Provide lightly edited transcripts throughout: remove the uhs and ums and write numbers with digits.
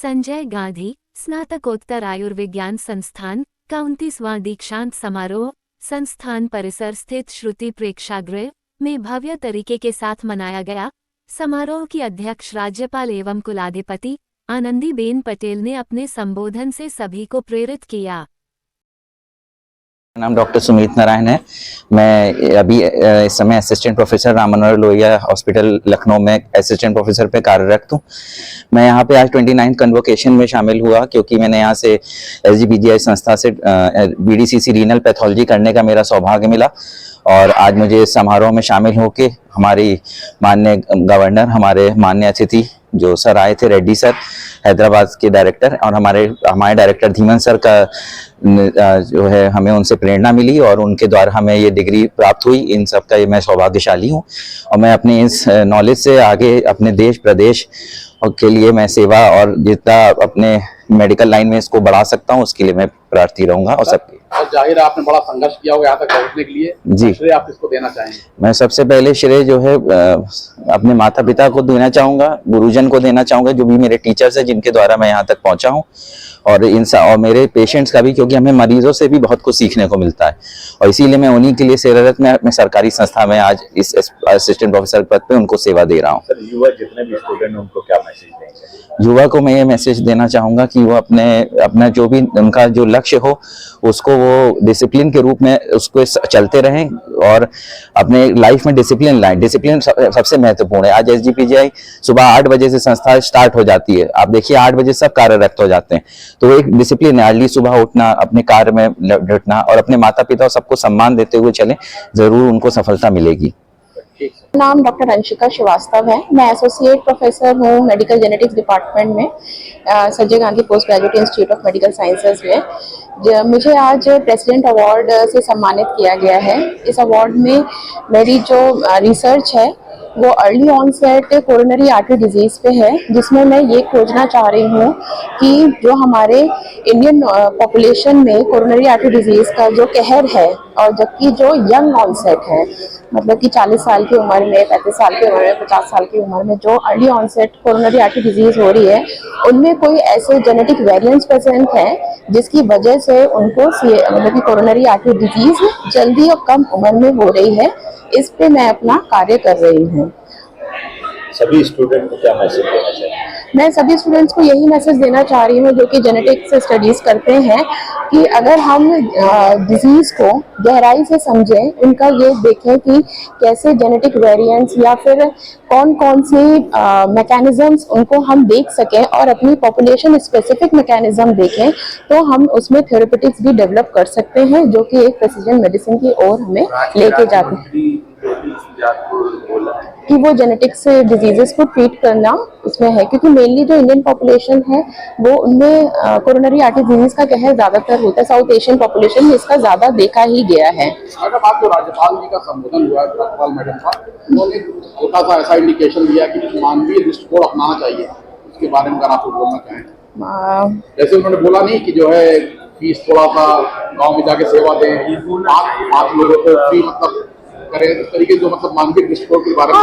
संजय गांधी स्नातकोत्तर आयुर्विज्ञान संस्थान का 29वां दीक्षांत समारोह संस्थान परिसर स्थित श्रुति प्रेक्षागृह में भव्य तरीके के साथ मनाया गया। समारोह की अध्यक्ष राज्यपाल एवं कुलाधिपति आनंदीबेन पटेल ने अपने संबोधन से सभी को प्रेरित किया। नाम डॉक्टर सुमित नारायण है। मैं अभी इस समय assistant professor Ram Manohar Lohia hospital Lucknow में असिस्टेंट प्रोफेसर पे कार्यरत हूँ। मैं यहाँ पे आज 29 कन्वोकेशन में शामिल हुआ क्योंकि मैंने यहाँ से SGPGI संस्था से BDCC रीनल पैथोलॉजी करने का मेरा सौभाग्य मिला और आज मुझे इस समारोह में शामिल होकर हमारी माननीय गवर्नर, हमारे माननीय अतिथि जो सर आए थे, रेड्डी सर हैदराबाद के डायरेक्टर, और हमारे डायरेक्टर धीमन सर का जो है हमें उनसे प्रेरणा मिली और उनके द्वारा हमें ये डिग्री प्राप्त हुई। इन सब का मैं सौभाग्यशाली हूँ और मैं अपने इस नॉलेज से आगे अपने देश प्रदेश के लिए मैं सेवा और जितना अपने मेडिकल लाइन में इसको बढ़ा सकता हूँ उसके लिए मैं प्रार्थी रहूंगा। और सबके जाहिर आपने बड़ा संघर्ष किया होगा यहाँ तक पहुँचने के लिए, जी श्रेय आप किसको देना चाहेंगे? मैं सबसे पहले श्रेय जो है अपने माता पिता को देना चाहूँगा, गुरुजन को देना चाहूँगा, जो भी मेरे टीचर्स हैं जिनके द्वारा मैं यहाँ तक पहुँचा हूँ, और और मेरे पेशेंट्स का भी, क्योंकि हमें मरीजों से भी बहुत कुछ सीखने को मिलता है और इसीलिए मैं उन्हीं के लिए सेवारत में अपने सरकारी संस्था में आज इस असिस्टेंट प्रोफेसर पद पे उनको सेवा दे रहा हूँ। सर, युवा जितने भी स्टूडेंट हैं उनको क्या मैसेज देंगे? युवा को मैं ये मैसेज देना चाहूँगा कि वो अपना जो भी उनका जो लक्ष्य हो उसको वो डिसिप्लिन के रूप में उसको चलते रहें और अपने लाइफ में डिसिप्लिन लाएं। डिसिप्लिन सबसे महत्वपूर्ण है। आज SGPGI सुबह 8 बजे से संस्था स्टार्ट हो जाती है, आप देखिए 8 बजे सब कार्यरत हो जाते हैं, तो एक डिसिप्लिन है। अर्ली सुबह उठना, अपने कार्य में जुटना और अपने माता पिता और सबको सम्मान देते हुए चलें, जरूर उनको सफलता मिलेगी। नाम डॉक्टर अंशिका श्रीवास्तव है। मैं एसोसिएट प्रोफेसर हूँ मेडिकल जेनेटिक्स डिपार्टमेंट में Sanjay Gandhi post graduate institute of medical sciences में। मुझे आज प्रेसिडेंट अवार्ड से सम्मानित किया गया है। इस अवार्ड में मेरी जो रिसर्च है वो early onset coronary artery disease पे है, जिसमें मैं ये खोजना चाह रही हूँ कि जो हमारे इंडियन पॉपुलेशन में कोरोनरी आर्टरी डिजीज़ का जो कहर है, और जबकि जो यंग ऑनसेट है, मतलब कि 40 साल की उम्र में, 35 साल की उम्र में, 50 साल की उम्र में जो early onset coronary artery disease हो रही है, उनमें कोई ऐसे जेनेटिक वेरिएंट्स प्रेजेंट हैं जिसकी वजह से उनको मतलब कि कोरोनरी आर्टरी डिजीज़ जल्दी और कम उम्र में हो रही है। इस पे मैं अपना कार्य कर रही हूँ। सभी स्टूडेंट को क्या मैसेज देना चाहिए? मैं सभी स्टूडेंट्स को यही मैसेज देना चाह रही हूँ जो कि जेनेटिक्स से स्टडीज़ करते हैं कि अगर हम डिजीज़ को गहराई से समझें, उनका ये देखें कि कैसे जेनेटिक वेरिएंट्स या फिर कौन कौन सी मैकेनिज़म्स उनको हम देख सकें और अपनी पॉपुलेशन स्पेसिफिक मैकेनिज़्म देखें, तो हम उसमें थेरेपेटिक्स भी डेवलप कर सकते हैं जो कि एक प्रिसिजन मेडिसिन की ओर हमें लेके जाते हैं। कि वो जेनेटिक्स डिजीजेस को ट्रीट करना उसमें है, क्योंकि मेनली जो इंडियन पॉपुलेशन है वो उनमें कोरोनरी आर्टरी डिजीज का कहर ज्यादातर होता है। साउथ एशियन पॉपुलेशन में इसका ज्यादा देखा ही गया है। अगर बात जो राज्यपाल जी का संबोधन हुआ, राज्यपाल मैडम का, उन्होंने छोटा सा ऐसा इंडिकेशन दिया कि मानवीय दृष्टिकोण अपनाना चाहिए, उसके बारे में अगर आप बोलना चाहें। जैसे उन्होंने बोला नहीं कि जो है फीस थोड़ा सा गाँव में जाके सेवा दें, 5 लोगों को फ्री मतलब करें, इस तरीके जो मतलब मानवीय दृष्टिकोण के बारे में।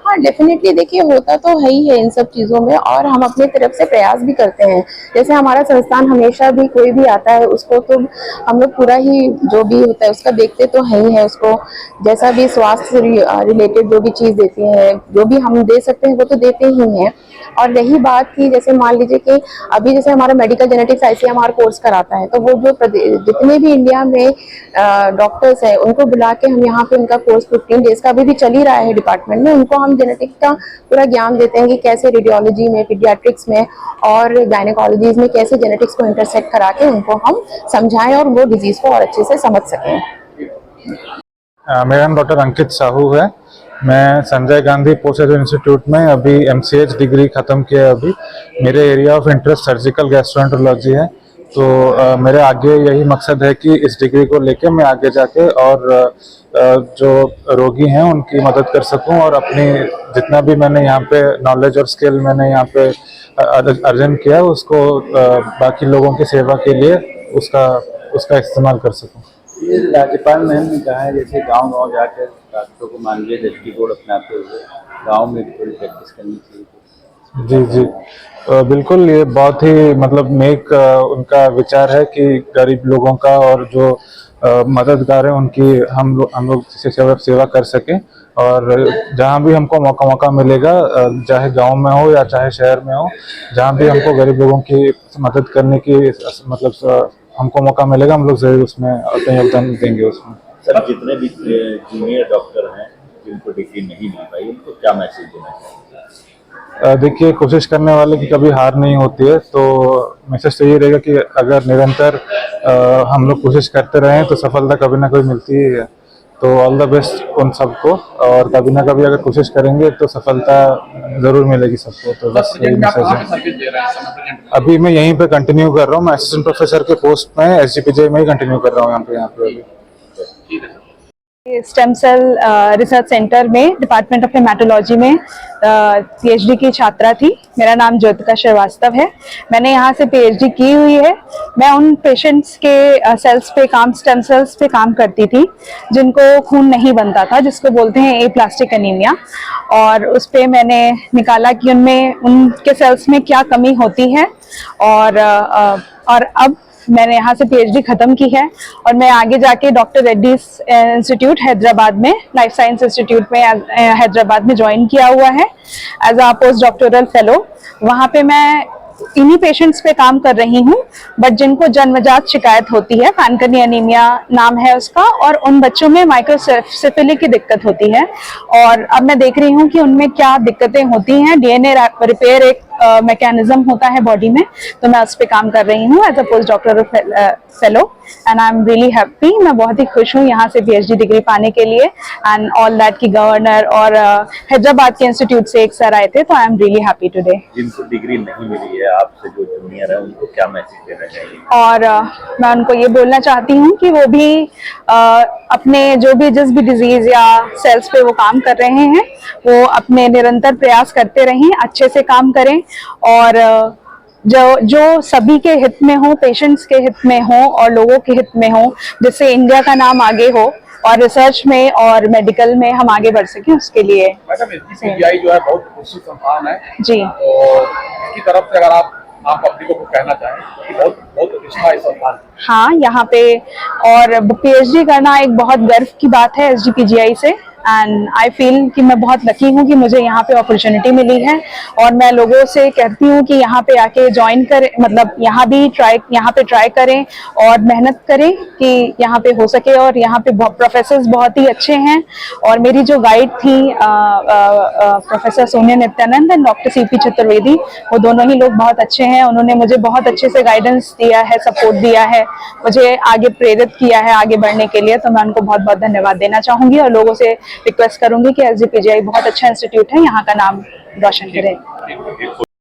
हाँ, डेफिनेटली देखिए होता तो है ही है इन सब चीज़ों में, और हम अपनी तरफ से प्रयास भी करते हैं। जैसे हमारा संस्थान हमेशा भी कोई भी आता है उसको तो हम लोग पूरा ही जो भी होता है उसका देखते तो है ही है। उसको जैसा भी स्वास्थ्य रिलेटेड जो भी चीज़ देती है, जो भी हम दे सकते हैं वो तो देते ही हैं। और रही बात की, जैसे मान लीजिए कि अभी जैसे हमारा मेडिकल जेनेटिक्स ICMR कोर्स कराता है, तो वो जो जितने भी इंडिया में डॉक्टर्स हैं उनको बुला के हम यहाँ पे उनका कोर्स 15 डेज का अभी भी चल ही रहा है डिपार्टमेंट में, उनको हम जेनेटिक्स का पूरा ज्ञान देते हैं कि कैसे रेडियोलॉजी में, पीडियाट्रिक्स में और गायनेकोलॉजीज में कैसे जेनेटिक्स को इंटरसेक्ट करा के उनको हम समझाएं और वो डिजीज को और अच्छे से समझ सकें। मेरा नाम डॉक्टर अंकित साहू है। मैं Sanjay Gandhi post graduate institute में अभी MCH डिग्री ख़त्म किया है। अभी मेरे area of interest surgical gastroenterology है, तो मेरे आगे यही मकसद है कि इस डिग्री को लेके मैं आगे जाके और जो रोगी हैं उनकी मदद कर सकूं और अपनी जितना भी मैंने यहाँ पे नॉलेज और स्किल मैंने यहाँ पे अर्जन किया उसको बाकी लोगों की सेवा के लिए उसका इस्तेमाल कर सकूं। ये राज्यपाल मैम ने कहा है जैसे गांव जाकर डॉक्टरों को मानवीय दृष्टिकोण अपनाते हुए गांव में भी थोड़ी प्रैक्टिस करनी चाहिए। जी जी बिल्कुल, ये बहुत ही मतलब नेक उनका विचार है कि गरीब लोगों का और जो मददगार है उनकी हम लोग सेवा कर सकें। और जहाँ भी हमको मौका मिलेगा, चाहे गांव में हो या चाहे शहर में हो, जहाँ भी हमको गरीब लोगों की मदद करने की मतलब हमको मौका मिलेगा, हम लोग जरूर उसमें अपना योगदान देंगे उसमें। सर, जितने भी जूनियर डॉक्टर हैं जिनको डिग्री नहीं मिल पाई, उनको क्या मैसेज देना चाहिए? देखिए, कोशिश करने वाले की कभी हार नहीं होती है, तो मैसेज तो ये रहेगा कि अगर निरंतर हम लोग कोशिश करते रहें तो सफलता कभी ना कभी मिलती ही है। तो ऑल द बेस्ट उन सबको, और कभी ना कभी अगर कोशिश करेंगे तो सफलता जरूर मिलेगी सबको। तो बस यही मैसेज है। सर्विस दे रहे हैं समय प्रेजेंट? अभी मैं यहीं पे कंटिन्यू कर रहा हूँ, मैं असिस्टेंट प्रोफेसर के पोस्ट में SGPGI में ही कंटिन्यू कर रहा हूँ यहाँ पे अभी। ठीक है sir. Stem cell research centre में डिपार्टमेंट ऑफ हेमाटोलॉजी में PhD की छात्रा थी। मेरा नाम ज्योतिका श्रीवास्तव है। मैंने यहाँ से PhD की हुई है। मैं उन पेशेंट्स के सेल्स पे स्टेम सेल्स पे काम करती थी जिनको खून नहीं बनता था, जिसको बोलते हैं एप्लास्टिक एनीमिया। और उस पे मैंने निकाला कि उनके सेल्स में क्या कमी होती है। और अब मैंने यहाँ से PhD खत्म की है और मैं आगे जाके डॉक्टर रेड्डीज इंस्टीट्यूट हैदराबाद में, लाइफ साइंस इंस्टीट्यूट में हैदराबाद में ज्वाइन किया हुआ है as a post doctoral fellow. वहाँ पे मैं इन्हीं पेशेंट्स पे काम कर रही हूँ, बट जिनको जन्मजात शिकायत होती है, फानकनी एनीमिया नाम है उसका, और उन बच्चों में माइक्रोसेफेली की दिक्कत होती है। और अब मैं देख रही हूँ कि उनमें क्या दिक्कतें होती हैं। DNA रिपेयर एक मैकेनिज्म होता है बॉडी में, तो मैं उस पर काम कर रही हूँ as a post doctoral fellow and I am really happy. मैं बहुत ही खुश हूँ यहाँ से PhD डिग्री पाने के लिए एंड ऑल दैट की गवर्नर और हैदराबाद के इंस्टीट्यूट से एक सर आए थे, तो आई एम रियली हैप्पी टुडे। जिनको डिग्री नहीं मिली है आपसे, जो जूनियर है, उनको क्या मैसेज देना चाहिए? और मैं उनको ये बोलना चाहती हूँ कि वो भी अपने जिस भी डिजीज या सेल्स पे वो काम कर रहे हैं, वो अपने निरंतर प्रयास करते रहें, अच्छे से काम करें और जो सभी के हित में हो, पेशेंट्स के हित में हो और लोगों के हित में हो, जिससे इंडिया का नाम आगे हो और रिसर्च में और मेडिकल में हम आगे बढ़ सकें, उसके लिए। मैडम, SGPGI जो है बहुत खुशी संस्थान है जी, और इसकी तरफ से अगर आप पब्लिक को कहना चाहें कि बहुत रिश्ता है संस्थान। हाँ, यहाँ पे और PhD करना एक बहुत गर्व की बात है SGPGI से एंड आई फील कि मैं बहुत लकी हूँ कि मुझे यहाँ पे अपॉर्चुनिटी मिली है। और मैं लोगों से कहती हूँ कि यहाँ पे आके ज्वाइन करें, मतलब यहाँ पे ट्राई करें और मेहनत करें कि यहाँ पे हो सके। और यहाँ पे प्रोफेसर्स बहुत ही अच्छे हैं और मेरी जो गाइड थी professor Sonia Nityanand and doctor CP Chaturvedi, वो दोनों ही लोग बहुत अच्छे हैं। उन्होंने मुझे बहुत अच्छे से गाइडेंस दिया है, सपोर्ट दिया है, मुझे आगे प्रेरित किया है आगे बढ़ने के लिए। तो मैं उनको बहुत बहुत धन्यवाद देना चाहूंगी और लोगों से रिक्वेस्ट करूंगी कि SGPGI बहुत अच्छा इंस्टीट्यूट है, यहाँ का नाम रोशन करें।